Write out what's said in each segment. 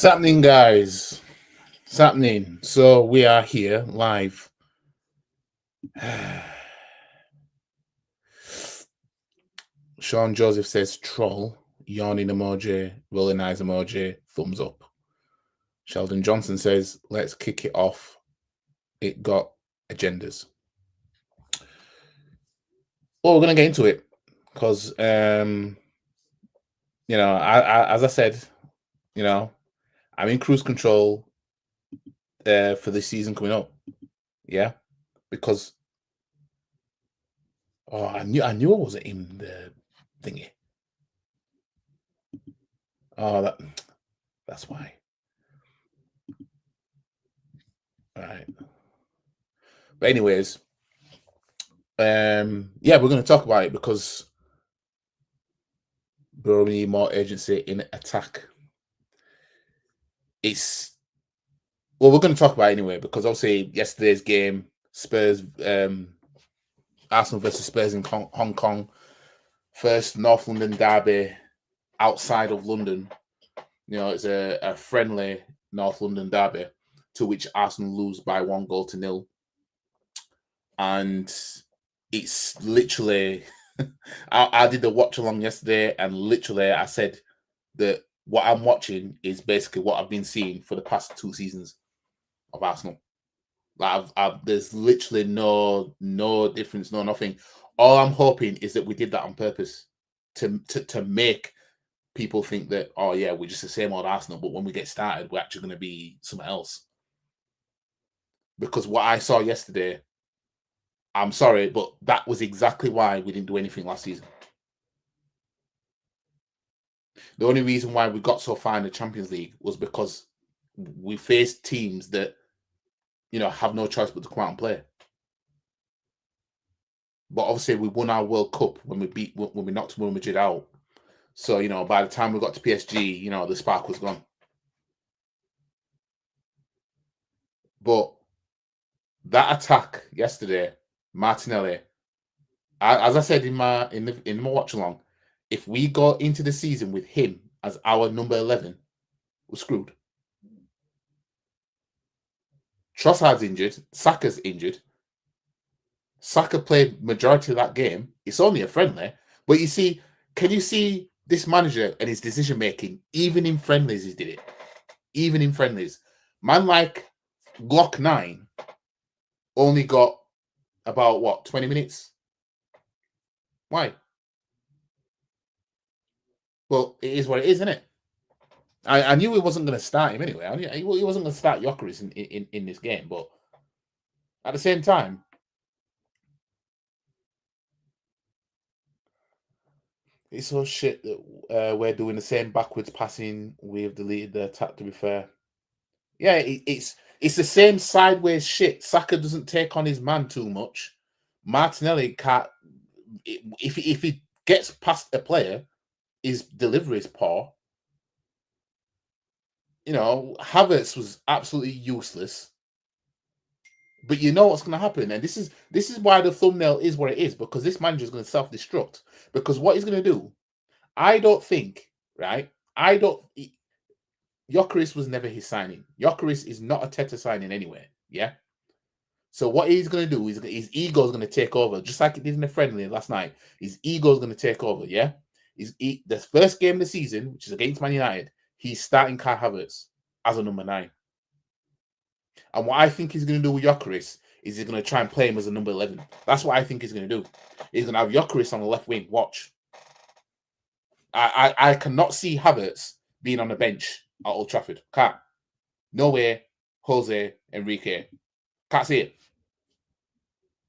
happening, guys? It's happening. So we are here live. Sean Joseph says troll, yawning emoji, rolling eyes emoji, thumbs up. Sheldon Johnson says, let's kick it off. It got agendas. Well, we're gonna get into it because as I said, I'm in cruise control for this season coming up. Yeah, because I knew I wasn't in the thingy. Oh, that's why. All right. But anyways, we're going to talk about it because we need more urgency in attack. We're going to talk about it anyway because obviously yesterday's game, Spurs, Arsenal versus Spurs in Hong Kong, first North London derby outside of London. It's a friendly North London derby to which Arsenal lose by 1-0. And it's literally I did the watch along yesterday, and literally I said that what I'm watching is basically what I've been seeing for the past 2 seasons of Arsenal. Like there's literally no difference, no nothing. All I'm hoping is that we did that on purpose to make people think that, oh yeah, we're just the same old Arsenal, but when we get started, we're actually going to be something else. Because what I saw yesterday, I'm sorry, but that was exactly why we didn't do anything last season. The only reason why we got so far in the Champions League was because we faced teams that, have no choice but to come out and play. But obviously, we won our World Cup when we knocked Real Madrid out. So, by the time we got to PSG, the spark was gone. But that attack yesterday, Martinelli, as I said in my watch along, if we go into the season with him as our number 11, we're screwed. Trossard's injured. Saka's injured. Saka played majority of that game. It's only a friendly, but can you see this manager and his decision making? Even in friendlies, he did it. Even in friendlies, man, like Glock 9 only got about 20 minutes. Why? Well, it is what it is, isn't it? I knew he wasn't going to start him anyway. I knew he wasn't going to start Gyökeres in this game, but at the same time, it's so shit that we're doing the same backwards passing. We've deleted the attack, to be fair. Yeah, it's the same sideways shit. Saka doesn't take on his man too much. Martinelli can't. If he gets past a player, his delivery is poor. Havertz was absolutely useless. But you know what's going to happen, and this is why the thumbnail is what it is, because this manager is going to self-destruct. Because what he's going to do, I don't think, right? Gyökeres was never his signing. Gyökeres is not a Arteta signing anyway. Yeah. So what he's going to do is his ego is going to take over, just like it did in the friendly last night. His ego is going to take over. Yeah. The first game of the season, which is against Man United, he's starting Kai Havertz as a number 9. And what I think he's going to do with Gyökeres is he's going to try and play him as a number 11. That's what I think he's going to do. He's going to have Gyökeres on the left wing. Watch. I cannot see Havertz being on the bench at Old Trafford. Can't. No way. Jose Enrique. Can't see it.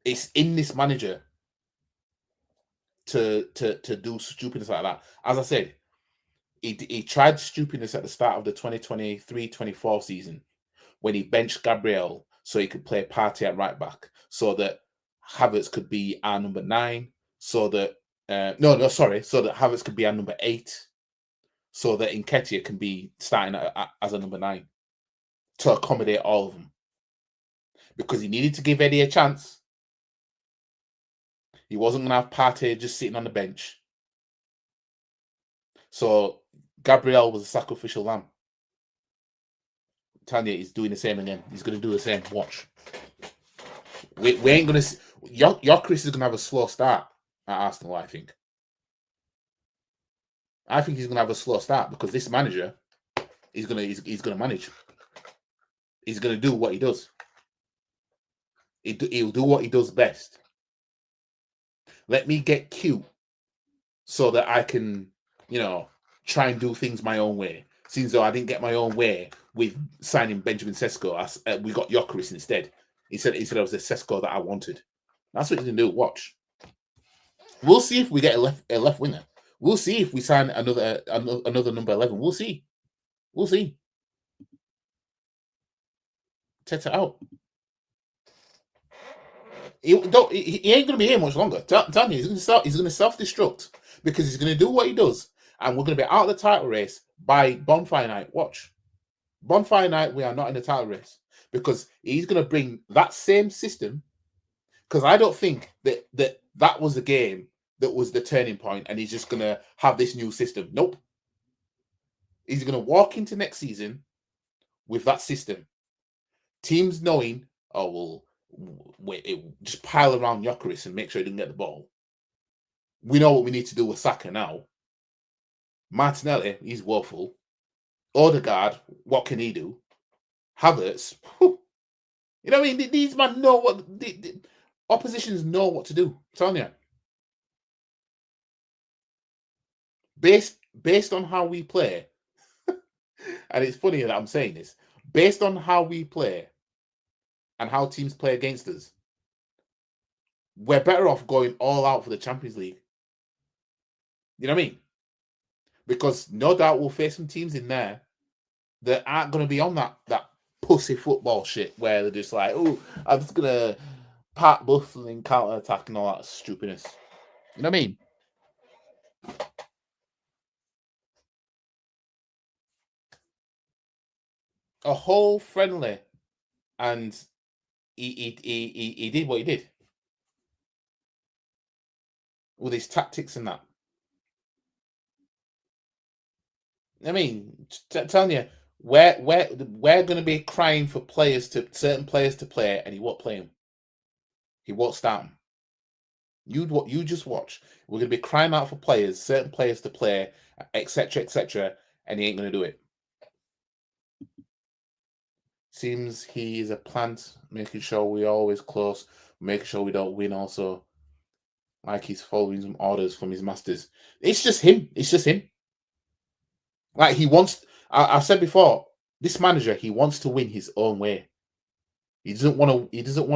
It's in this manager to do stupidness like that. As I said, he tried stupidness at the start of the 2023-24 season when he benched Gabriel so he could play Partey at right back, so that Havertz could be our number 9, so that so that Havertz could be our number 8, so that Nketiah can be starting as a number 9 to accommodate all of them. Because he needed to give Eddie a chance. He wasn't going to have Partey just sitting on the bench. So Gabriel was a sacrificial lamb. telling you, he's doing the same again. He's going to do the same. Watch. We ain't going to. Chris is going to have a slow start at Arsenal, I think. I think he's going to have a slow start because this manager he's going to manage. He's going to do what he does. He'll do what he does best. Let me get cute so that I can, try and do things my own way. Seems though I didn't get my own way with signing Benjamin Sesko. We got Gyökeres instead. He said it was the Sesko that I wanted. That's what he's going to do. Watch. We'll see if we get a left winger. We'll see if we sign another number 11. We'll see. We'll see. Test it out. He ain't going to be here much longer. Tell me, he's going to self-destruct because he's going to do what he does, and we're going to be out of the title race by bonfire night. Watch. Bonfire night, we are not in the title race because he's going to bring that same system. Because I don't think that was the game that was the turning point, and he's just going to have this new system. Nope. He's going to walk into next season with that system. Teams knowing, just pile around Gyökeres and make sure he didn't get the ball. We know what we need to do with Saka now. Martinelli, he's woeful. Odegaard, what can he do? Havertz, you know what I mean? These men know what the oppositions know what to do. I'm telling you. Based on how we play, and it's funny that I'm saying this, based on how we play and how teams play against us, we're better off going all out for the Champions League. You know what I mean? Because no doubt we'll face some teams in there that aren't going to be on that pussy football shit where they're just like, oh, I'm just going to part bustle and counter attack and all that stupidness. You know what I mean? A whole friendly, and he did what he did with his tactics and that. I mean, telling you, we're going to be crying for certain players to play, and he won't play them. He won't start them. You just watch. We're going to be crying out for certain players to play, etc., and he ain't going to do it. Seems he is a plant, making sure we're always close, making sure we don't win also. Like he's following some orders from his masters. It's just him. Like he wants. I've said before, this manager, he wants to win his own way. He doesn't want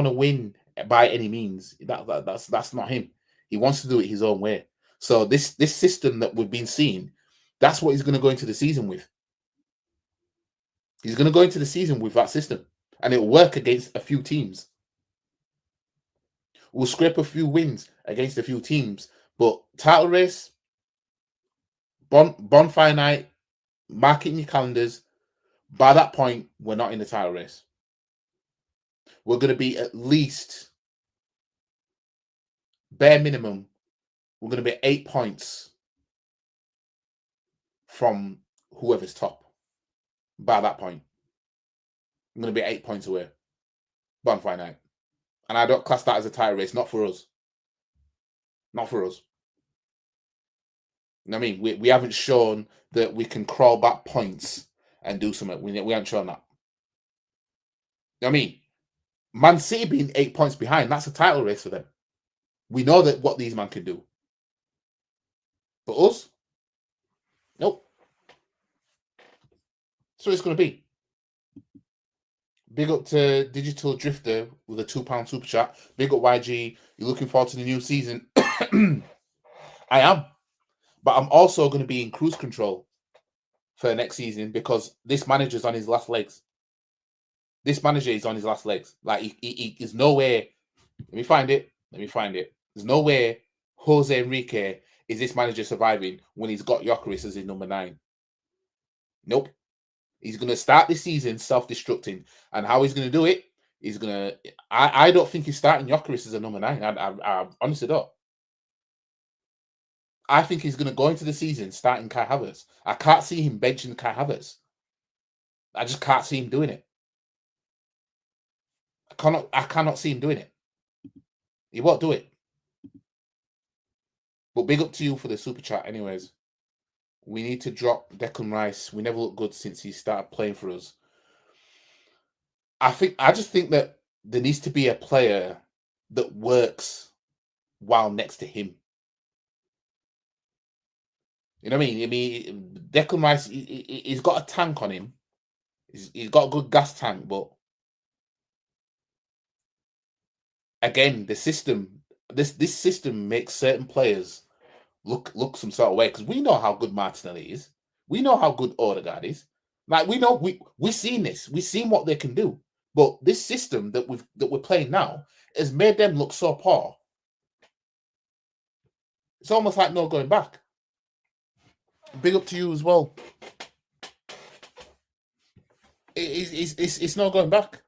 to win by any means. That's not him. He wants to do it his own way. So this system that we've been seeing, that's what he's going to go into the season with. He's going to go into the season with that system, and it'll work against a few teams. We'll scrape a few wins against a few teams, but title race, bonfire night, mark it in your calendars. By that point, we're not in the title race. We're going to be at least, bare minimum, we're going to be 8 points from whoever's top. By that point, I'm going to be 8 points away. Bonfire night. And I don't class that as a title race, not for us. Not for us. You know what I mean? We haven't shown that we can crawl back points and do something. We haven't shown that. You know what I mean? Man City being 8 points behind, that's a title race for them. We know that what these men can do. But us? Nope. So it's going to be. Big up to Digital Drifter with a £2 super chat. Big up YG. You're looking forward to the new season. I am. But I'm also going to be in cruise control for next season because this manager's on his last legs. This manager is on his last legs. Like, he is no way. Let me find it. There's no way Jose Enrique is this manager surviving when he's got Gyökeres as his number 9. Nope. He's going to start this season self-destructing. And how he's going to do it, he's going to... I don't think he's starting Gyökeres as a number 9. I honestly don't. I think he's going to go into the season starting Kai Havertz. I can't see him benching Kai Havertz. I just can't see him doing it. I cannot see him doing it. He won't do it. But big up to you for the super chat, anyways. We need to drop Declan Rice. We never looked good since he started playing for us. I just think that there needs to be a player that works while next to him. You know what I mean? Declan Rice, he's got a tank on him. He's got a good gas tank, but again, the system, this system makes certain players look some sort of way, because we know how good Martinelli is. We know how good Odegaard is. Like, we know we've seen this. We've seen what they can do. But this system that we're playing now has made them look so poor. It's almost like no going back. Big up to you as well. It's no going back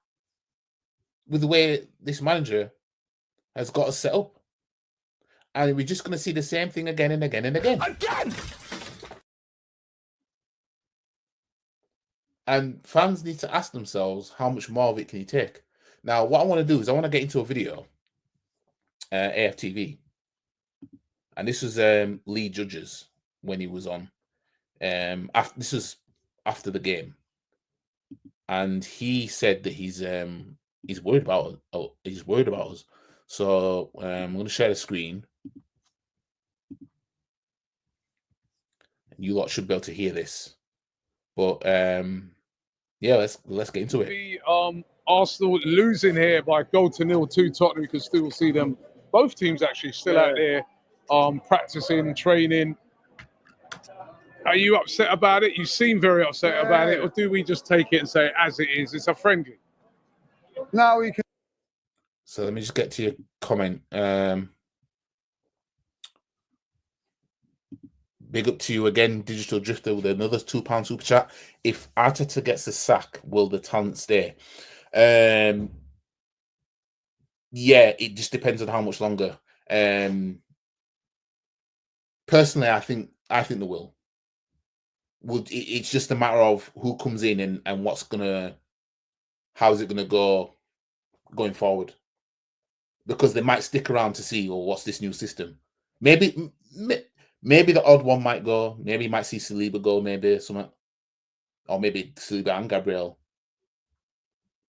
with the way this manager has got us set up. And we're just going to see the same thing again and again and again. And fans need to ask themselves, how much more of it can you take? Now, what I want to do is I want to get into a video, AFTV. And this was Lee Judges when he was on. This was after the game. And he said that he's worried about us. So I'm going to share the screen. You lot should be able to hear this. But yeah, let's get into it. Arsenal losing here by 0-0 to Tottenham. You can still see them. Both teams actually still out there practicing, training. Are you upset about it? You seem very upset about it. Or do we just take it and say it as it is? It's a friendly. No, we can. So let me just get to your comment. Big up to you again, Digital Drifter, with another £2 super chat. If Arteta gets the sack, will the talent stay? Yeah, it just depends on how much longer. Personally, I think they will. It's just a matter of who comes in and how is it gonna go going forward? Because they might stick around to see, what's this new system? Maybe the odd one might go. Maybe you might see Saliba go, maybe something. Or maybe Saliba and Gabriel.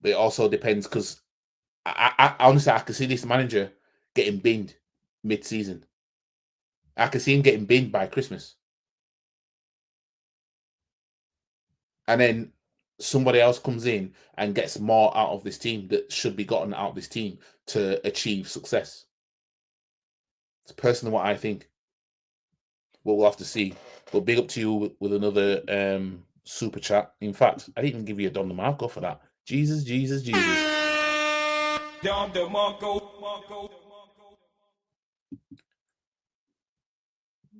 But it also depends, because I honestly, I can see this manager getting binned mid-season. I can see him getting binned by Christmas. And then somebody else comes in and gets more out of this team that should be gotten out of this team to achieve success. It's personally what I think. Well, we'll have to see. But big up to you with another super chat. In fact, I didn't even give you a Don DeMarco for that. Jesus. Don DeMarco.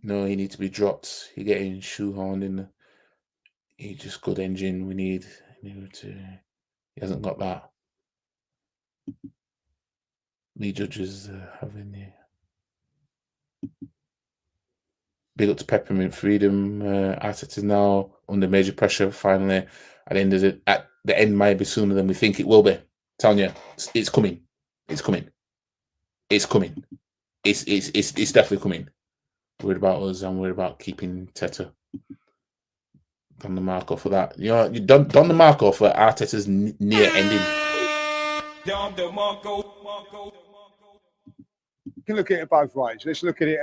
No, he needs to be dropped. You're getting shoehorned in. He just good engine. We need to. He hasn't got that. Lee Judges having the. Big up to Peppermint Freedom. Arteta is now under major pressure. Finally, at the end might be sooner than we think it will be. Telling you, it's coming. It's coming. It's coming. It's definitely coming. Worried about us. I'm worried about keeping Teta. Don DeMarco for that. You know, Don DeMarco for Arteta's near ending. Don DeMarco. You can look at it both ways. Let's look at it.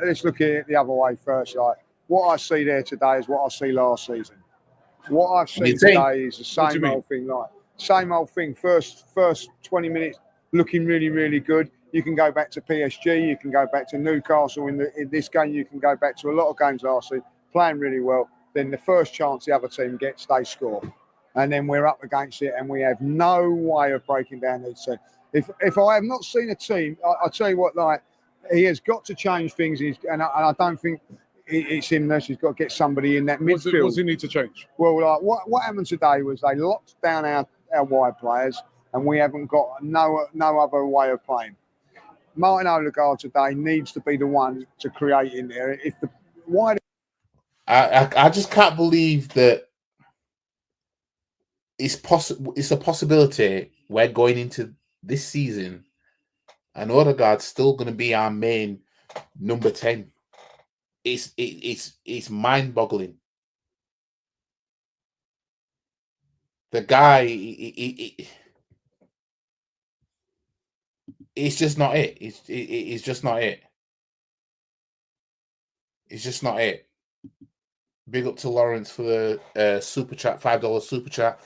Let's look at it the other way first. Like, what I see there today is what I see last season. What I've seen today is the same old thing. Like, same old thing. First 20 minutes looking really, really good. You can go back to PSG. You can go back to Newcastle in this game. You can go back to a lot of games last season, playing really well. Then the first chance the other team gets, they score, and then we're up against it, and we have no way of breaking down these teams. If I have not seen a team, I'll tell you what, like, he has got to change things, and I don't think it's him unless he's got to get somebody in that midfield. What does he need to change? Well, like, what happened today was they locked down our wide players, and we haven't got no other way of playing. Martin Odegaard today needs to be the one to create in there. If the wide, I just can't believe that it's possible. It's a possibility we're going into this season, and Odegaard's still going to be our main number 10. It's mind-boggling. The guy, it's just not it. It's just not it. It's just not it. Big up to Lawrence for the super chat, $5 super chat.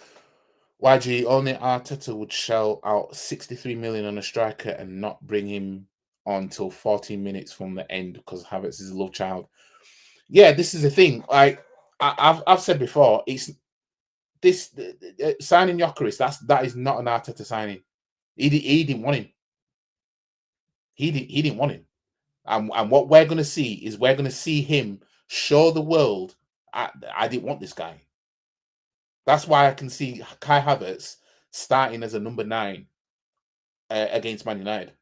YG, only Arteta would shell out 63 million on a striker and not bring him on till 14 minutes from the end because Havertz is a love child. Yeah, this is the thing. I've said before, it's this signing Gyökeres. That is not an Arteta signing. He didn't want him. He didn't want him. And what we're going to see is we're going to see him show the world, I didn't want this guy. That's why I can see Kai Havertz starting as a number 9 against Man United.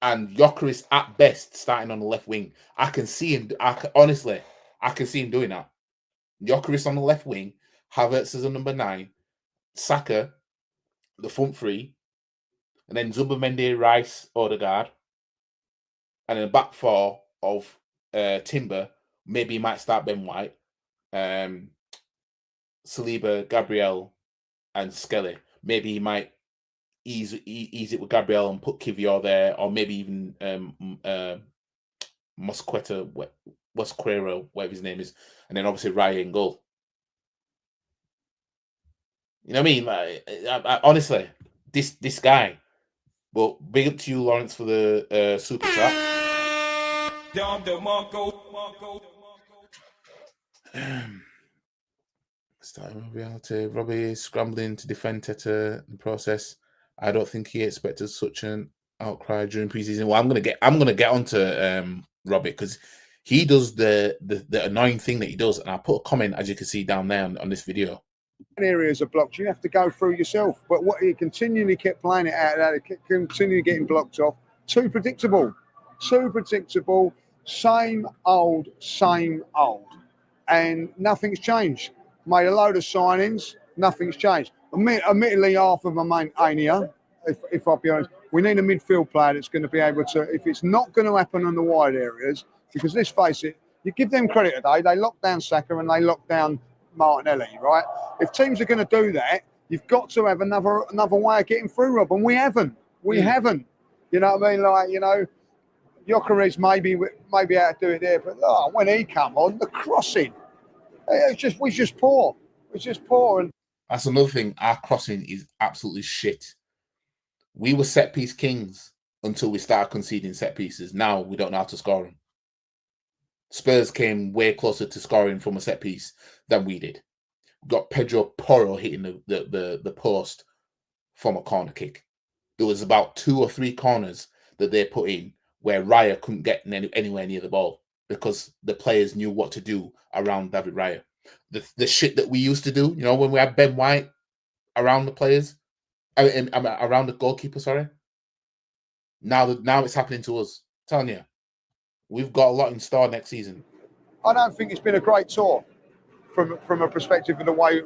And Gyökeres at best starting on the left wing. I can see him, honestly, I can see him doing that. Gyökeres on the left wing, Havertz as a number 9, Saka, the front 3, and then Zubimendi, Rice, Odegaard, and then the back 4 of Timber. Maybe he might start Ben White, Saliba, Gabriel, and Skelly. Maybe he might ease it with Gabriel and put Kivior there, or maybe even Mosquera, whatever his name is, and then obviously Raya in goal. You know what I mean? I honestly, this guy. Well, big up to you, Lawrence, for the super chat. Starting reality. Robbie is scrambling to defend Teta in the process. I don't think he expected such an outcry during preseason. Well, I'm gonna get onto Robbie because he does the annoying thing that he does, and I put a comment, as you can see down there on this video. Areas are blocked. You have to go through yourself. But what he continually kept playing it out, that continually getting blocked off. Too predictable. Same old. And nothing's changed. Made a load of signings. Nothing's changed. Admittedly, half of them ain't here. If I'll be honest, we need a midfield player that's going to be able to. If it's not going to happen in the wide areas, because let's face it, you give them credit today. They locked down Saka and they locked down Martinelli, right? If teams are going to do that, you've got to have another way of getting through, Rob, and we haven't. We haven't. You know what I mean? Like, you know, Gyökeres maybe able to do it there, but when he come on, the crossing, we're just poor. It's just poor. And that's another thing. Our crossing is absolutely shit. We were set piece kings until we started conceding set pieces. Now we don't know how to score them. Spurs came way closer to scoring from a set piece than we did. We got Pedro Porro hitting the post from a corner kick. There was about 2 or 3 corners that they put in where Raya couldn't get anywhere near the ball because the players knew what to do around David Raya. The shit that we used to do, you know, when we had Ben White around the players, around the goalkeeper, sorry. Now it's happening to us. I'm telling you, we've got a lot in store next season. I don't think it's been a great tour from a perspective of the way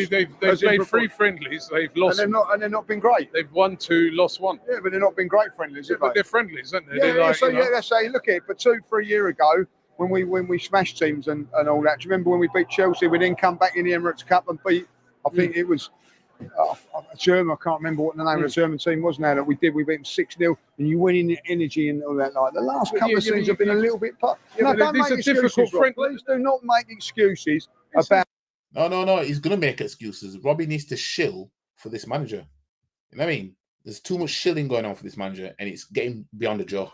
they've made 3 friendlies. They've lost, and they're not been great. They've won 2, lost 1. Yeah, but they're not been great friendlies. Yeah, but they're friendlies, aren't they? Yeah, that's how you look at it. But 2-3 years ago, when we smashed teams and all that. Do you remember when we beat Chelsea? We then come back in the Emirates Cup and beat. I think it was a German. I can't remember what the name of the German team was now that we did. We beat them 6-0, and you win in the energy and all that. Like the last couple of seasons have been a little bit. No, don't make excuses. Please do not make excuses about. No. He's gonna make excuses. Robbie needs to shill for this manager. You know what I mean? There's too much shilling going on for this manager, and it's getting beyond a joke.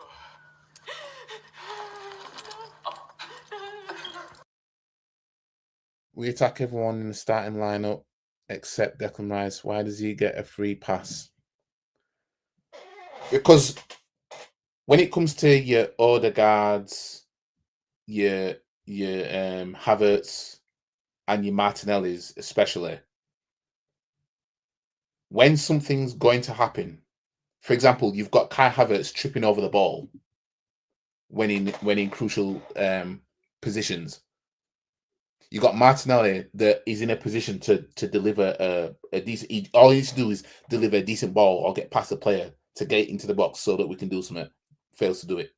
We attack everyone in the starting lineup except Declan Rice. Why does he get a free pass? Because when it comes to your Odegaards, your Havertz, and your Martinellis, especially, when something's going to happen, for example, you've got Kai Havertz tripping over the ball when in crucial positions. You got Martinelli that is in a position to deliver a decent. All he needs to do is deliver a decent ball or get past the player to get into the box so that we can do something. Fails to do it.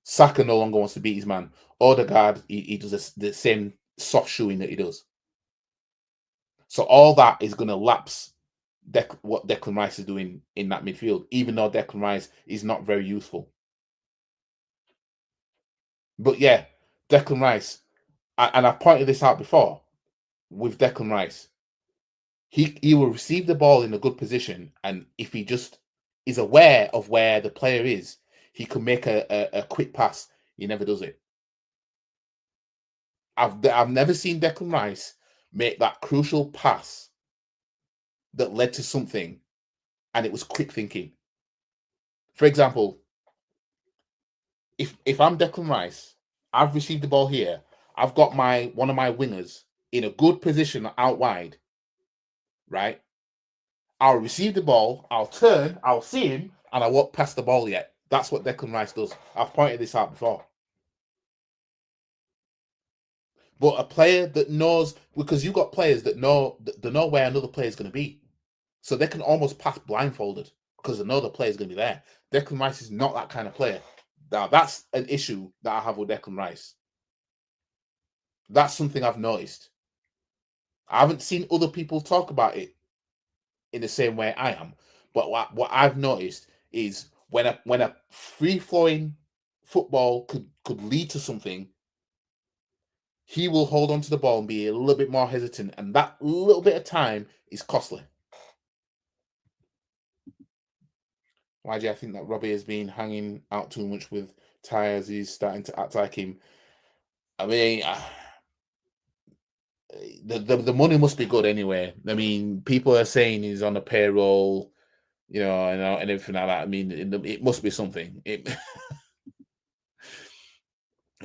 Saka no longer wants to beat his man. Odegaard, he does the same soft shoeing that he does. So all that is going to lapse what Declan Rice is doing in that midfield, even though Declan Rice is not very useful. But yeah, Declan Rice, and I've pointed this out before, with Declan Rice, he will receive the ball in a good position, and if he just is aware of where the player is, he can make a quick pass. He never does it. I've never seen Declan Rice make that crucial pass that led to something, and it was quick thinking. For example, if I'm Declan Rice, I've received the ball here. I've got one of my wingers in a good position out wide, right? I'll receive the ball, I'll turn, I'll see him, and I won't pass the ball yet. That's what Declan Rice does. I've pointed this out before. But a player that knows, because you've got players that know where another player is going to be. So they can almost pass blindfolded because they know the player is going to be there. Declan Rice is not that kind of player. Now, that's an issue that I have with Declan Rice. That's something I've noticed. I haven't seen other people talk about it in the same way I am. But what I've noticed is when a free-flowing football could lead to something, he will hold on to the ball and be a little bit more hesitant. And that little bit of time is costly. Why do I think that Robbie has been hanging out too much with Ty as he's starting to act like him? I mean, the money must be good anyway. I mean, people are saying he's on a payroll, and everything like that. I mean, it must be something. If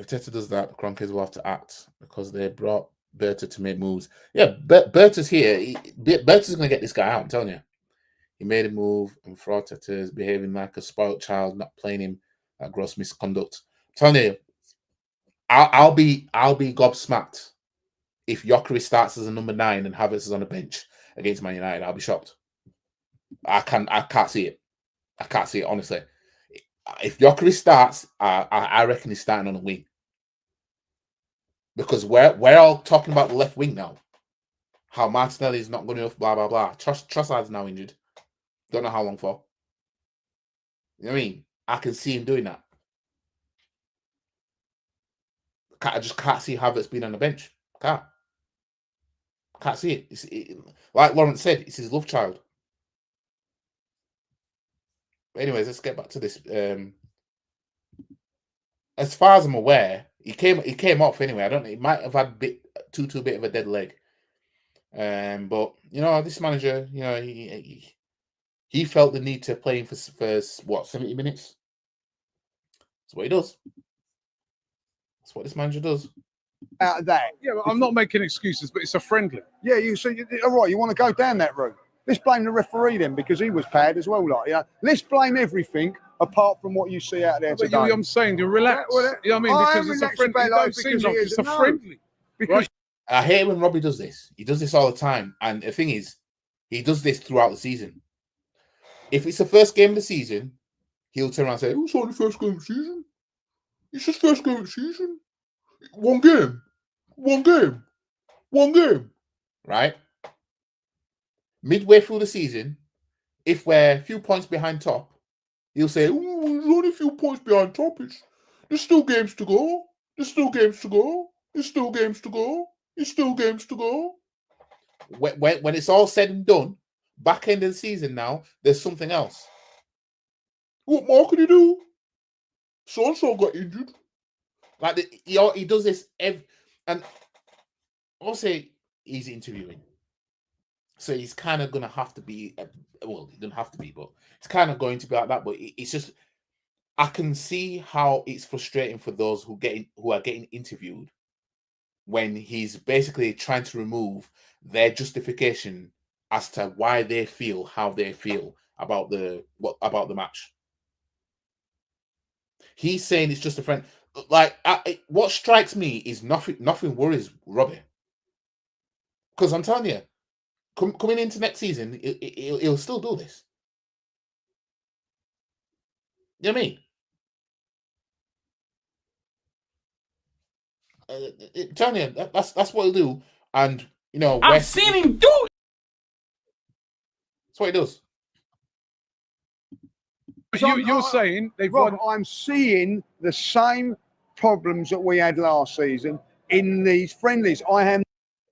Teta does that, Kroenkes will have to act because they brought Berta to make moves. Yeah, Berta's here. Berta's going to get this guy out, I'm telling you. He made a move, and Arteta is behaving like a spoiled child, not playing him at gross misconduct. I'm telling you, I'll be gobsmacked if Gyökeres starts as a number 9 and Havertz is on the bench against Man United. I'll be shocked. I can't see it. I can't see it, honestly. If Gyökeres starts, I reckon he's starting on the wing. Because we're all talking about the left wing now. How Martinelli is not good enough, blah, blah, blah. Trossard's now injured. Don't know how long for. You know what I mean? I can see him doing that. I just can't see Havertz being on the bench. Can't see it. Like Lawrence said, it's his love child. But anyways, let's get back to this. As far as I'm aware, he came off anyway. I don't know. He might have had too bit of a dead leg. But this manager, he felt the need to play him for 70 minutes. That's what he does. That's what this manager does. Out of that. Yeah, but I'm not making excuses, but it's a friendly. Yeah, all right, you want to go down that route. Let's blame the referee then because he was bad as well. Let's blame everything apart from what you see out there today. I'm saying to relax. You know what I mean? Because it's a friendly. It don't seem like it's a friendly. Because I hate when Robbie does this. He does this all the time. And the thing is, he does this throughout the season. If it's the first game of the season, he'll turn around and say, "It's only the first game of the season. It's just first game of the season. One game. Right? Midway through the season, if we're a few points behind top, he'll say, "Oh, there's only a few points behind top. There's still games to go. There's still games to go. There's still games to go. There's still games to go." When it's all said and done, back end of the season now, there's something else. What more can he do? So-and-so got injured. Like he does this and also he's interviewing. So he's kind of going to have to be, he doesn't have to be, but it's kind of going to be like that. But it's just, I can see how it's frustrating for those who are getting interviewed when he's basically trying to remove their justification as to why they feel how they feel about the match. He's saying it's just a friend. like what strikes me is nothing worries Robbie, because I'm telling you, coming into next season, he'll still do this. You know what I mean? Telling you, that's what he'll do, and you know, I've seen him do it. That's what he does. You're saying they've Rob, won. I'm seeing the same problems that we had last season in these friendlies. I am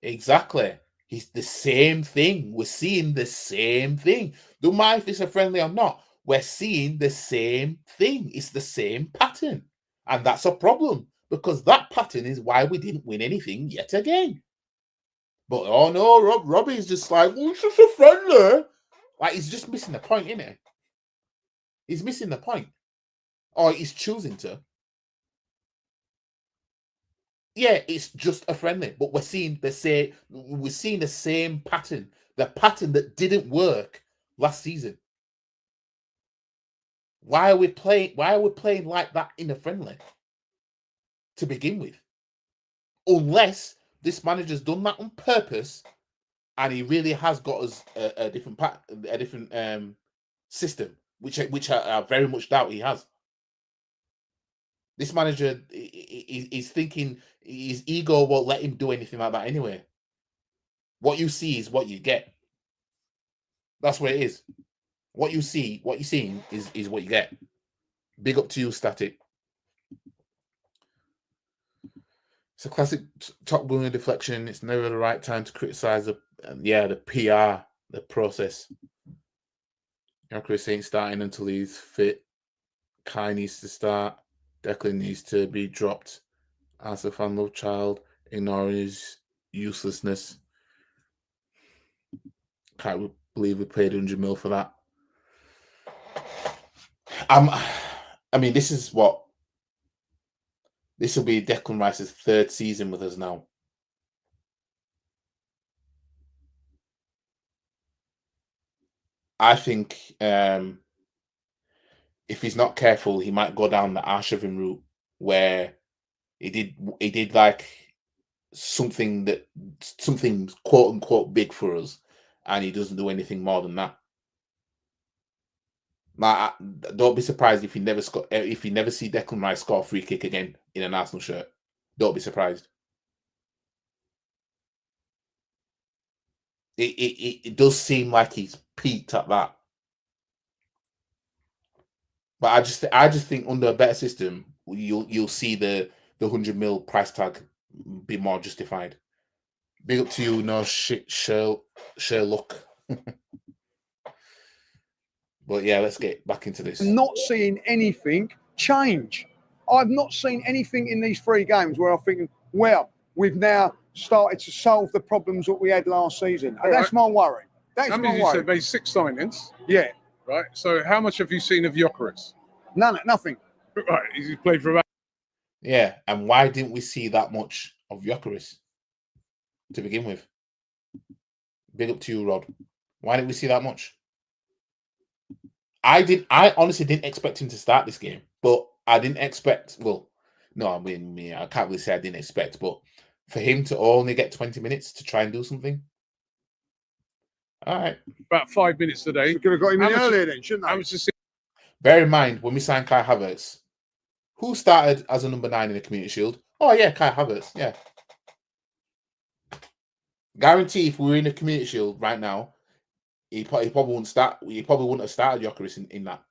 Exactly. He's the same thing. We're seeing the same thing. Don't mind if it's a friendly or not. We're seeing the same thing. It's the same pattern. And that's a problem because that pattern is why we didn't win anything yet again. But oh no, Robbie's just like, well, it's just a friendly. Like he's just missing the point, isn't it? He's missing the point. Or he's choosing to. Yeah, it's just a friendly, but we're seeing the same pattern, the pattern that didn't work last season. Why are we playing like that in a friendly to begin with? Unless this manager's done that on purpose and he really has got us a different system, which I very much doubt he has. This manager is thinking his ego won't let him do anything like that anyway. What you see is what you get. That's what it is. What you see, what you're seeing is what you get. Big up to you, Static. It's a classic top gun deflection. It's never the right time to criticize the PR, the process. Chris ain't starting until he's fit. Kai needs to start. Declan needs to be dropped. As a fan love child, ignoring his uselessness. Can't believe we paid 100 mil for that. I mean, this will be Declan Rice's third season with us now. I think if he's not careful, he might go down the Arshavin route where he did like something quote unquote big for us, and he doesn't do anything more than that. Like, don't be surprised if you never see Declan Rice score a free kick again in an Arsenal shirt. Don't be surprised. It does seem like he's peaked at that. But I just think under a better system, you'll see the 100 mil price tag be more justified. Big up to you, no shit, Sherlock. But yeah, let's get back into this. I'm not seeing anything change. I've not seen anything in these 3 games where I'm thinking, well, we've now started to solve the problems that we had last season. And that's my worry. That's How my many worry. you said made 6 signings? Yeah. Right. So how much have you seen of Gyökeres? Nothing. Right. He's played for about. Yeah, and why didn't we see that much of Gyökeres to begin with? Big up to you, Rod. Why didn't we see that much? I honestly didn't expect him to start this game, but I didn't expect. Well, no, I mean, I can't really say I didn't expect, but for him to only get 20 minutes to try and do something. All right. About 5 minutes today. We could have got him in earlier then, shouldn't they? How much to see? Bear in mind, when we signed Kai Havertz, who started as a number 9 in the Community Shield? Oh, yeah, Kai Havertz. Yeah. Guarantee if we were in the Community Shield right now, he probably wouldn't start. He probably wouldn't have started Gyökeres in that.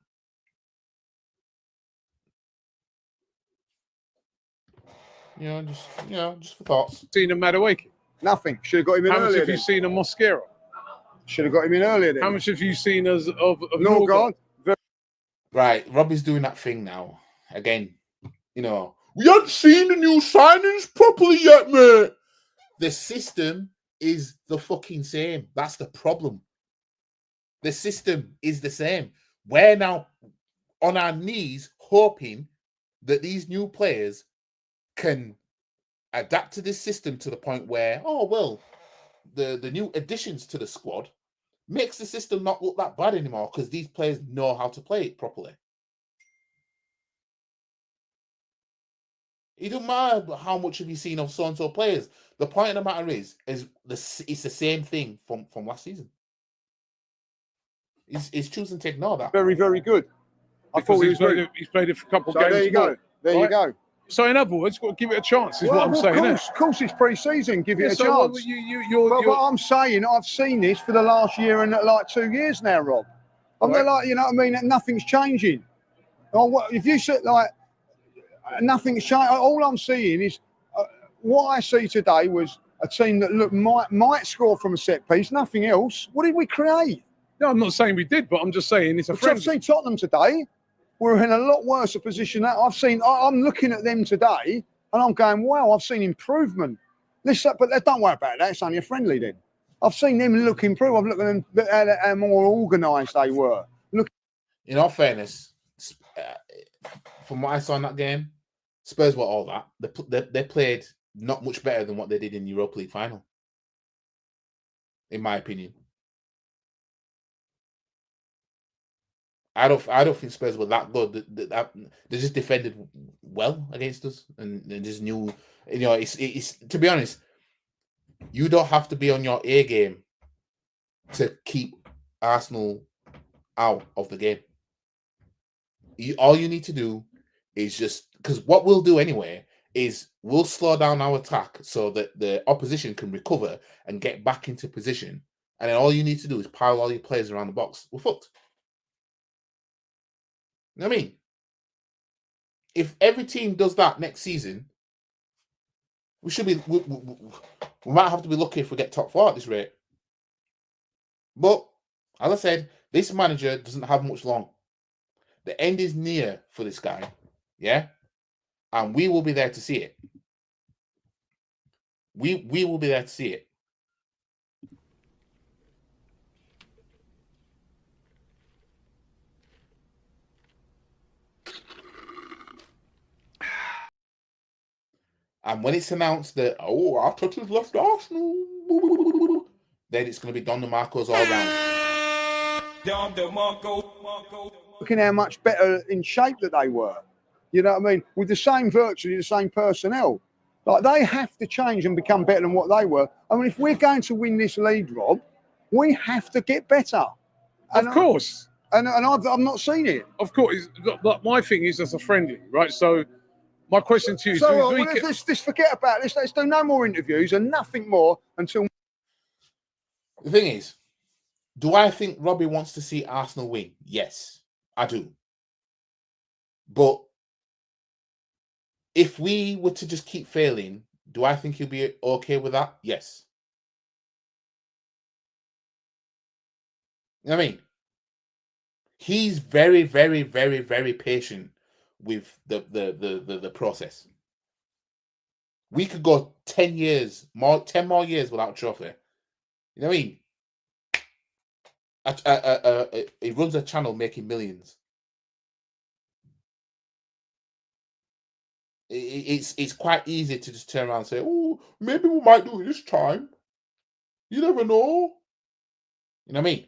Just for thoughts. Seen a Madueke? Nothing. Should have got him in How earlier. much have you seen a Mosquera? Should have got him in earlier then. How much have you seen of Norgard? Right, Robbie's doing that thing now. Again, we haven't seen the new signings properly yet, mate. The system is the fucking same. That's the problem. The system is the same. We're now on our knees hoping that these new players can adapt to this system to the point where, the new additions to the squad makes the system not look that bad anymore because these players know how to play it properly. It doesn't matter how much have you seen of so-and-so players. The point of the matter is it's the same thing from last season. He's choosing to ignore that. Very, very good. I thought he's played a couple games. There you go. There you go. So in other words, got to give it a chance. Is what I'm saying. Of course, it's pre-season. Give it a chance. But I'm saying I've seen this for the last year and like 2 years now, Rob. I'm not like, you know what I mean? Nothing's changing. If you said like nothing's changed, all I'm seeing is what I see today was a team that might score from a set piece. Nothing else. What did we create? No, I'm not saying we did, but I'm just saying it's a friendly. I've seen Tottenham today. We're in a lot worse a position. I'm looking at them today, and I'm going, wow, I've seen improvement. But don't worry about that. It's only a friendly then. I've seen them look improved. I've looked at them how more organised they were. Look. In all fairness, from what I saw in that game, Spurs were all that. They played not much better than what they did in the Europa League final, in my opinion. I don't think Spurs were that good. They just defended well against us, and they just knew. You know, it's to be honest, you don't have to be on your A game to keep Arsenal out of the game. All you need to do is just, because what we'll do anyway is we'll slow down our attack so that the opposition can recover and get back into position, and then all you need to do is pile all your players around the box. We're fucked. You know what I mean? If every team does that next season, we should be. We might have to be lucky if we get top 4 at this rate. But as I said, this manager doesn't have much long. The end is near for this guy, yeah, and we will be there to see it. We will be there to see it. And when it's announced that, Arteta's left Arsenal, then it's going to be Don DeMarco's all round. Looking how much better in shape that they were. You know what I mean? With virtually the same personnel. Like, they have to change and become better than what they were. I mean, if we're going to win this league, Rob, we have to get better. Of course. And I've not seen it. Of course. But my thing is as a friendly, right? So my question to you is... let's forget about this. Let's do no more interviews and nothing more until... The thing is, do I think Robbie wants to see Arsenal win? Yes, I do. But if we were to just keep failing, do I think he'll be okay with that? Yes. You know what I mean? He's very, very, very, very patient with the process. We could go 10 more years without a trophy. You know what I mean? He runs a channel making millions. It's quite easy to just turn around and say, "Oh, maybe we might do it this time." You never know. You know what I mean?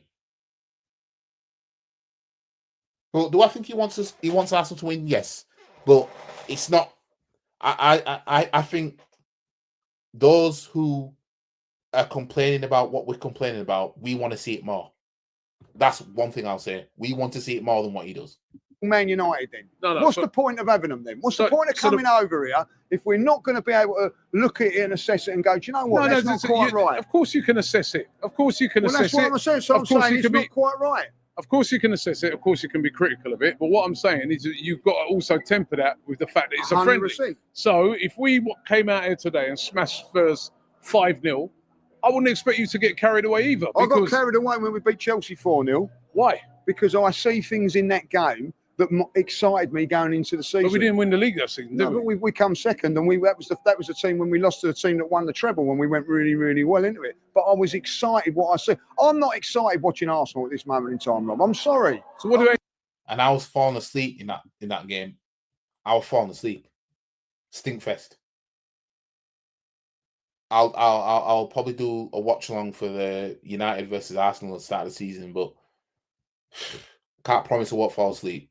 But do I think he wants Arsenal to win? Yes, but it's not. I think those who are complaining about what we're complaining about, we want to see it more. That's one thing I'll say. We want to see it more than what he does. Man United then. What's the point of having them then? What's the point of coming over here if we're not going to be able to look at it and assess it and go, do you know what, that's not quite right? Of course you can assess it. Of course you can assess it. That's what I'm saying. So I'm saying it's not quite right. Of course you can assess it. Of course you can be critical of it. But what I'm saying is that you've got to also temper that with the fact that it's a friendly. 100%. So if we came out here today and smashed Spurs 5-0, I wouldn't expect you to get carried away either. I got carried away when we beat Chelsea 4-0. Why? Because I see things in that game that excited me going into the season. But we didn't win the league that season, did we? But we come second, and that was the team when we lost to the team that won the treble when we went really, really well into it. But I was excited what I see. I'm not excited watching Arsenal at this moment in time, Rob. I'm sorry. So what do I? And I was falling asleep in that game. I was falling asleep. Stinkfest. I'll probably do a watch along for the United versus Arsenal at the start of the season, but can't promise I won't fall asleep.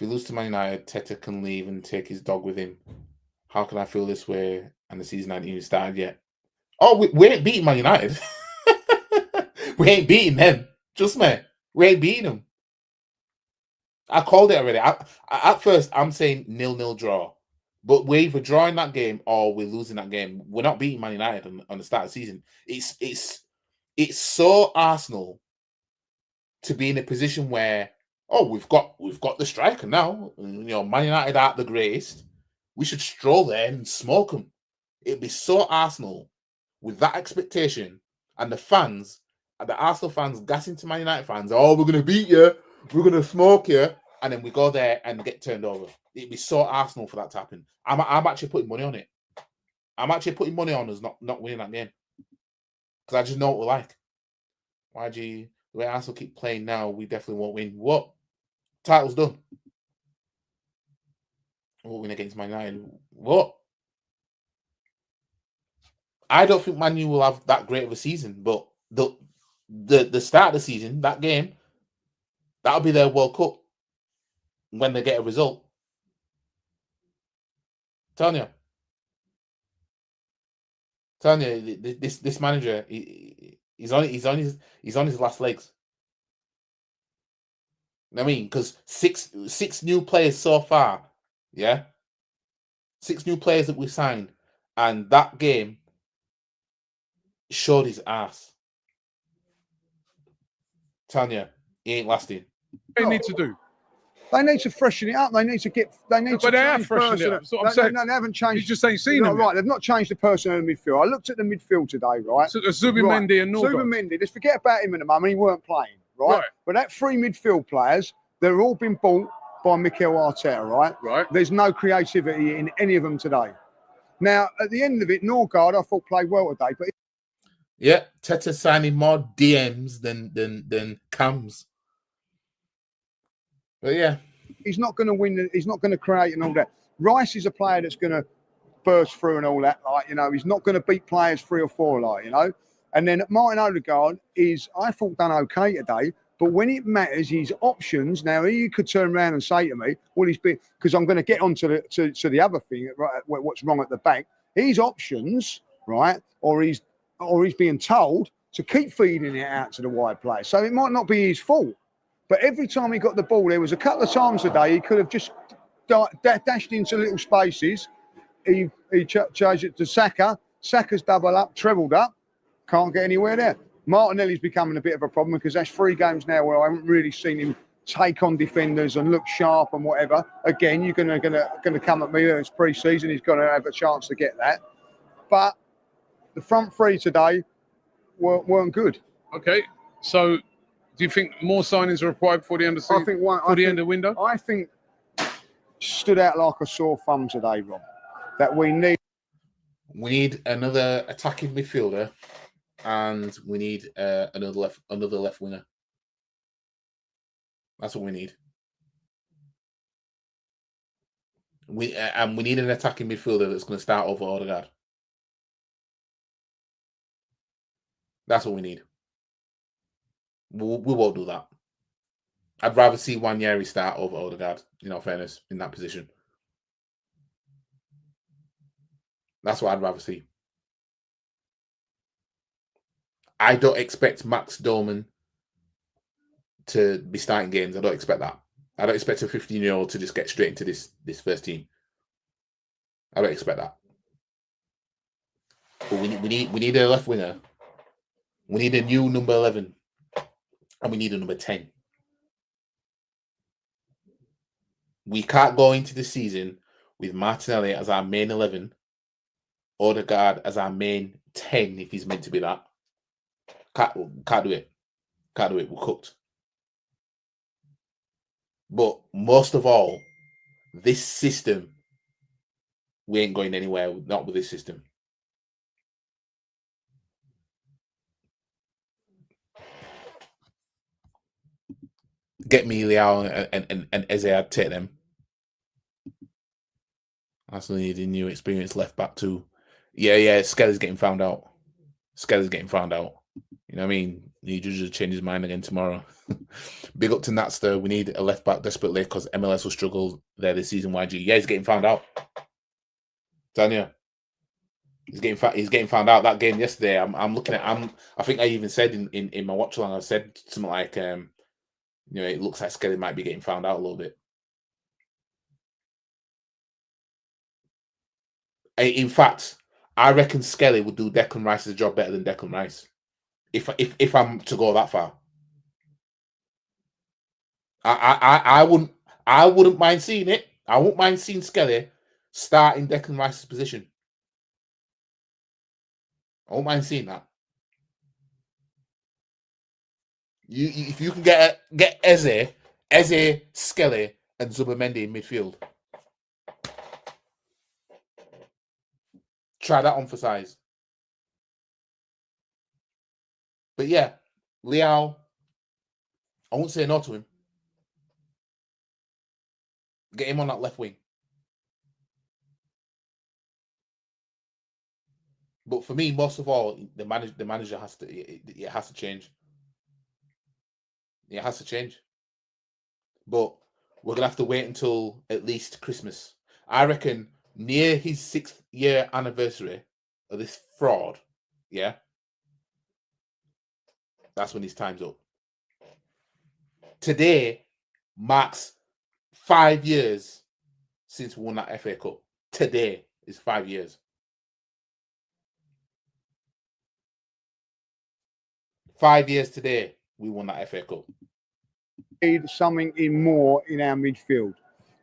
If we lose to Man United, Teta can leave and take his dog with him. How can I feel this way? And the season hasn't even started yet. Oh, we ain't beating Man United. We ain't beating them. Trust me. We ain't beating them. I called it already. At first, I'm saying 0-0 draw. But we're either drawing that game or we're losing that game. We're not beating Man United on the start of the season. It's so Arsenal to be in a position where, oh, we've got the striker now. Man United aren't the greatest. We should stroll there and smoke them. It'd be so Arsenal with that expectation, and the Arsenal fans gassing to Man United fans, oh, we're gonna beat you, we're gonna smoke you, and then we go there and get turned over. It'd be so Arsenal for that to happen. I'm actually putting money on it. I'm actually putting money on us not winning that game. Because I just know what we're like. YG, the way Arsenal keep playing now, we definitely won't win. What? Title's done. We'll win against Man United. What? I don't think Man U will have that great of a season, but the start of the season, that game, that'll be their World Cup when they get a result. Telling you, this manager, he's on his last legs. I mean, because six new players so far, yeah, 6 new players that we've signed, and that game showed his ass. Tanya, he ain't lasting. What they need to do? They need to freshen it up. They need to get. They need to. But they have change freshened it up. So I'm saying, no, they haven't changed. You just ain't seen them. Right, they've not changed the personnel in the midfield. I looked at the midfield today, right? So Zubimendi and Norgard. Zubimendi, let's forget about him in the moment. He weren't playing, right? But that 3 midfield players, they've all been bought by Mikel Arteta, right? Right. There's no creativity in any of them today. Now, at the end of it, Norgard, I thought played well today, but yeah, Teta signing more DMs than cams. But yeah, he's not going to win. He's not going to create and all that. Rice is a player that's going to burst through and all that. Like, he's not going to beat players 3 or 4, like, And then Martin Odegaard I thought, done okay today. But when it matters, his options. Now, he could turn around and say to me, well, he's been, because I'm going to get on to the other thing, right, what's wrong at the back. His options, right, or he's being told to keep feeding it out to the wide players. So it might not be his fault. But every time he got the ball, there was a couple of times today he could have just dashed into little spaces. He changed it to Saka. Saka's double up, trebled up. Can't get anywhere there. Martinelli's becoming a bit of a problem because that's 3 games now where I haven't really seen him take on defenders and look sharp and whatever. Again, you're gonna come at me. It's pre-season. He's got to have a chance to get that. But the front 3 today weren't good. Okay, so do you think more signings are required before the end of the season? The end of the window? I think stood out like a sore thumb today, Rob. That we need. We need another attacking midfielder, and we need another left winger. That's what we need. We need an attacking midfielder that's going to start over Odegaard. That's what we need. We won't do that. I'd rather see Wanyeri start over Odegaard, fairness, in that position. That's what I'd rather see. I don't expect Max Doman to be starting games. I don't expect that. I don't expect a 15-year-old to just get straight into this first team. I don't expect that. But we need a left winger. We need a new number 11. And we need a number 10. We can't go into the season with Martinelli as our main 11, Odegaard as our main 10, if he's meant to be that. Can't do it. Can't do it. We're cooked. But most of all, this system, we ain't going anywhere, not with this system. Get me Leao and Eze, I'd take them. I still need a new experienced left back too. Yeah, Skelly's getting found out. You know what I mean? He just change his mind again tomorrow. Big up to Natster. We need a left back desperately because MLS will struggle there this season. YG, yeah, he's getting found out. Tanya, he's getting found out. That game yesterday. I'm looking at. I think I even said in my watch along. I said something like, it looks like Skelly might be getting found out a little bit. In fact, I reckon Skelly would do Declan Rice's job better than Declan Rice. If I'm to go that far, I wouldn't mind seeing it. I wouldn't mind seeing Skelly start in Declan Rice's position. I won't mind seeing that. If you can get Eze, Skelly, and Zubimendi in midfield, try that on for size. But yeah, Leao, I won't say no to him. Get him on that left wing. But for me, most of all, the manager has to. It has to change. It has to change. But we're gonna have to wait until at least Christmas. I reckon near his 6th year anniversary of this fraud, yeah, that's when his time's up. Today marks 5 years since we won that FA Cup. Today is 5 years. 5 years today, we won that FA Cup. Need something more in our midfield,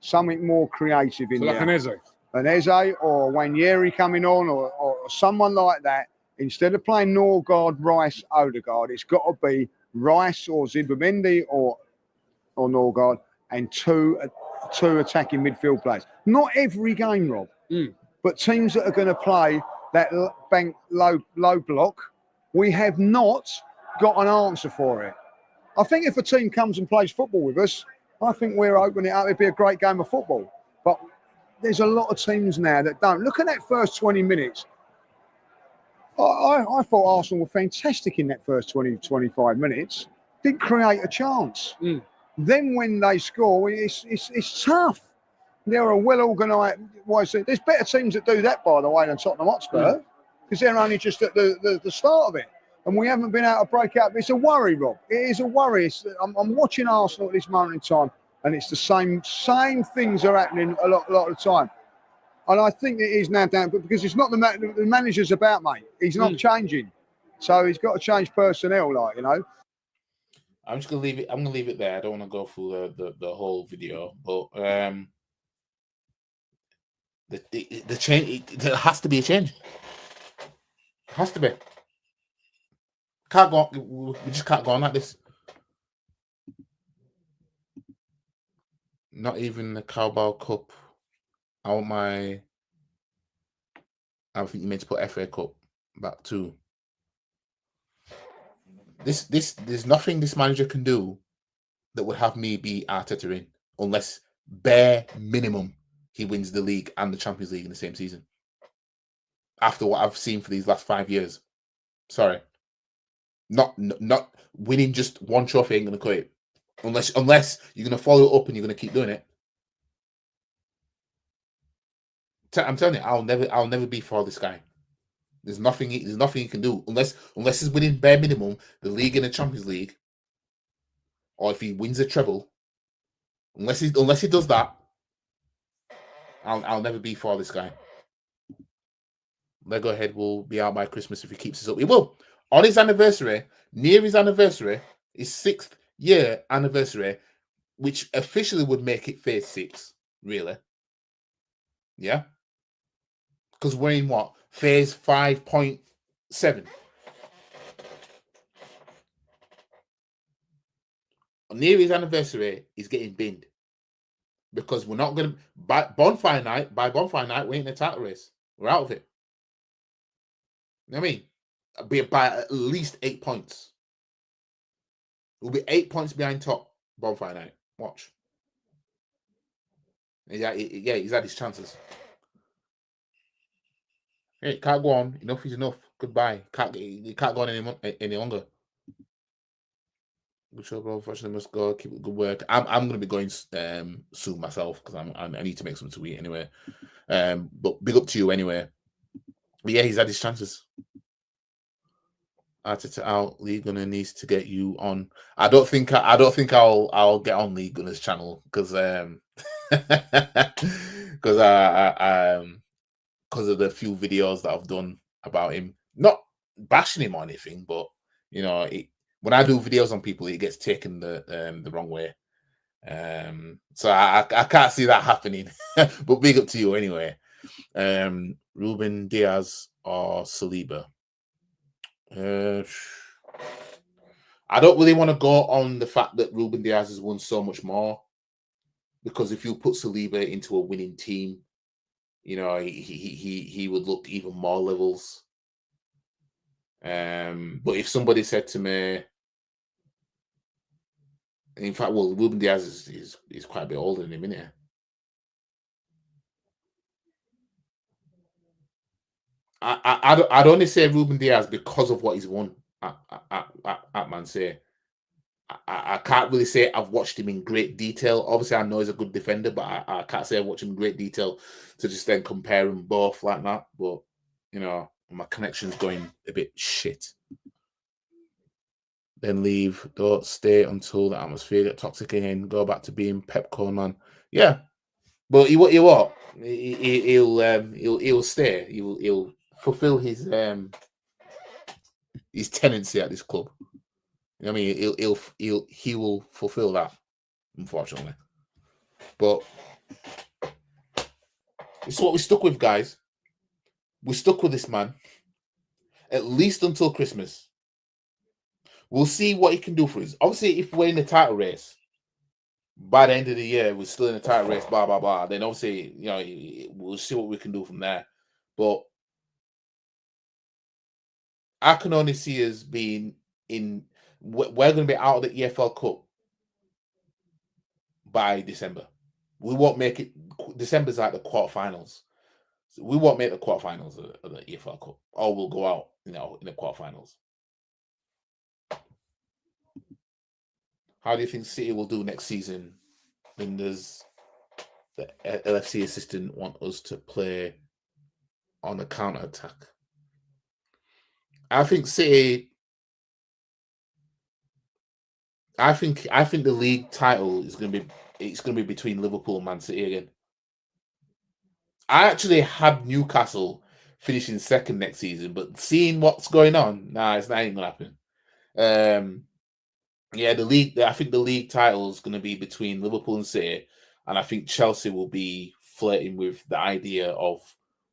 something more creative in so there. Like an Eze or Wanyeri coming on, or someone like that. Instead of playing Norgard, Rice, Odegaard, it's got to be Rice or Zubimendi or Norgard and two attacking midfield players. Not every game, Rob, but teams that are going to play that bank low block, we have not got an answer for it. I think if a team comes and plays football with us, I think we're opening it up. It'd be a great game of football. But there's a lot of teams now that don't. Look at that first 20 minutes. I thought Arsenal were fantastic in that first 20, 25 minutes. Didn't create a chance. Then when they score, it's tough. They're a well-organised. There's better teams that do that, by the way, than Tottenham Hotspur, because they're only just at the start of it. And we haven't been able to break out. It's a worry, Rob. It is a worry. I'm watching Arsenal at this moment in time, and it's the same things are happening a lot of the time. And I think it is now down, but because it's not the manager's about, mate. He's not changing, so he's got to change personnel, I'm just gonna leave it. I'm gonna leave it there. I don't want to go through the whole video, but the change. There has to be a change. It has to be. Can't go. We just can't go on like this. Not even the Carabao Cup. I think you meant to put FA Cup back too. There's nothing this manager can do that would have me be Arteta in, unless bare minimum he wins the league and the Champions League in the same season. After what I've seen for these last 5 years, sorry, not winning just one trophy ain't gonna cut it. Unless you're gonna follow it up and you're gonna keep doing it. I'm telling you, I'll never be for this guy. There's nothing he can do unless he's winning bare minimum the league and the Champions League, or if he wins a treble. Unless he does that, I'll never be for this guy. Lego Head will be out by Christmas if he keeps this up. He will. On his anniversary, near his anniversary, his 6th year anniversary, which officially would make it phase 6, really. Yeah. Because we're in what? Phase 5.7. Near his anniversary, he's getting binned. Because we're not going to... By bonfire night, we ain't in a title race. We're out of it. You know what I mean? Be by at least 8 points. We'll be 8 points behind top bonfire night. Watch. Yeah, he's had his chances. Hey, can't go on. Enough is enough. Goodbye. He can't go on any longer. Good show, bro. Unfortunately, must go. Keep up good work. I'm gonna be going soon myself because I need to make something to eat anyway. But big up to you anyway. But yeah, he's had his chances. Arteta out. Lee Gunner needs to get you on. I don't think I'll get on Lee Gunner's channel because because because of the few videos that I've done about him. Not bashing him or anything, but you know, when I do videos on people, it gets taken the wrong way. So I can't see that happening. But big up to you anyway. Ruben Diaz or Saliba. I don't really want to go on the fact that Ruben Diaz has won so much more, because if you put Saliba into a winning team, you know, he would look even more levels. But if somebody said to me, in fact, well, Ruben Diaz is quite a bit older than him, isn't he? I'd only say Ruben Diaz because of what he's won at Man City. I can't really say I've watched him in great detail. Obviously, I know he's a good defender, but I can't say I've watched him in great detail to just then compare them both like that. But, you know, my connection's going a bit shit. Then leave. Don't stay until the atmosphere gets toxic again. Go back to being Pep Coleman. Yeah, but he what? He'll stay. He'll fulfill his tenancy at this club. You know what I mean? He will fulfill that, unfortunately. But it's what we're stuck with, guys. We're stuck with this man at least until Christmas. We'll see what he can do for us. Obviously, if we're in the title race by the end of the year, we're still in the title race, blah blah blah. Then obviously, you know, we'll see what we can do from there. But I can only see us being in. We're going to be out of the EFL Cup by December. We won't make it. December's like the quarterfinals. So we won't make the quarterfinals of the EFL Cup, or we'll go out, you know, in the quarterfinals. How do you think City will do next season when there's the LFC assistant want us to play on a counter attack? I think City. I think the league title is going to be between Liverpool and Man City again. I actually had Newcastle finishing second next season, but seeing what's going on, it's not even going to happen. Yeah, the league. I think the league title is going to be between Liverpool and City, and I think Chelsea will be flirting with the idea of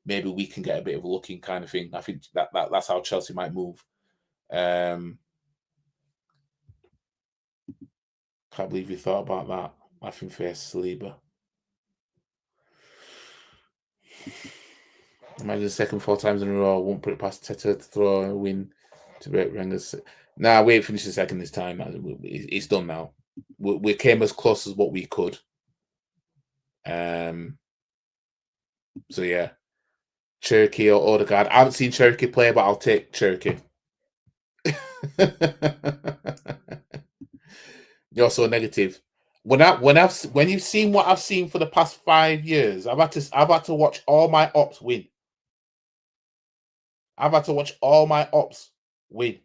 maybe we can get a bit of a looking kind of thing. I think that's how Chelsea might move. Can't believe you thought about that. Laughing face, Saliba. Imagine the second 4 times in a row. Won't put it past Teta to throw a win to break Rangers. Nah, we ain't finished the second this time. It's done now. We came as close as what we could. So yeah, Cherokee or Odegaard. I haven't seen Cherokee play, but I'll take Cherokee. You're so negative. When you've seen what I've seen for the past 5 years, I've had to watch all my ops win. I've had to watch all my ops win.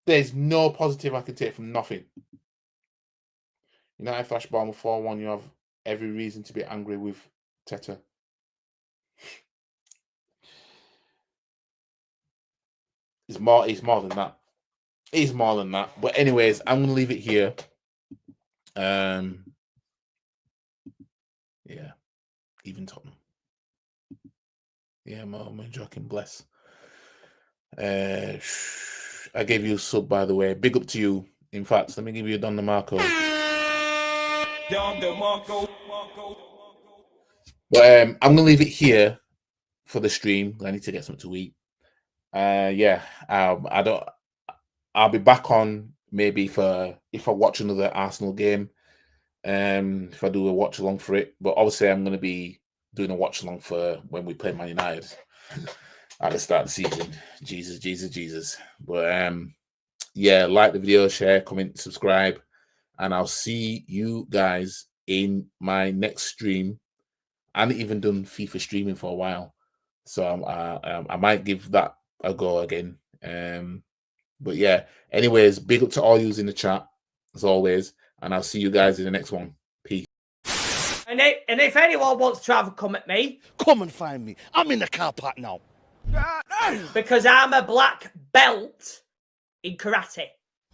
There's no positive I can take from nothing. United flash bomb 4-1. You have every reason to be angry with Teta. It's more than that. It's more than that. But anyways, I'm gonna leave it here. Yeah, even Tottenham. Yeah, I'm joking. Bless. I gave you a sub, by the way. Big up to you. In fact, let me give you a Don DeMarco. But I'm gonna leave it here for the stream. I need to get something to eat. Yeah, I'll be back on maybe if I watch another Arsenal game. If I do a watch along for it, but obviously I'm going to be doing a watch along for when we play Man United at the start of the season. Jesus. But yeah, like the video, share, comment, subscribe, and I'll see you guys in my next stream. I haven't even done FIFA streaming for a while, so I might give that a go again. But yeah, anyways, big up to all yous in the chat as always, and I'll see you guys in the next one. Peace. And if anyone wants to have a come at me, come and find me. I'm in the car park now. Because I'm a black belt in karate.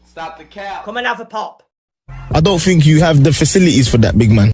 Stop the cap. Come and have a pop. I don't think you have the facilities for that, big man.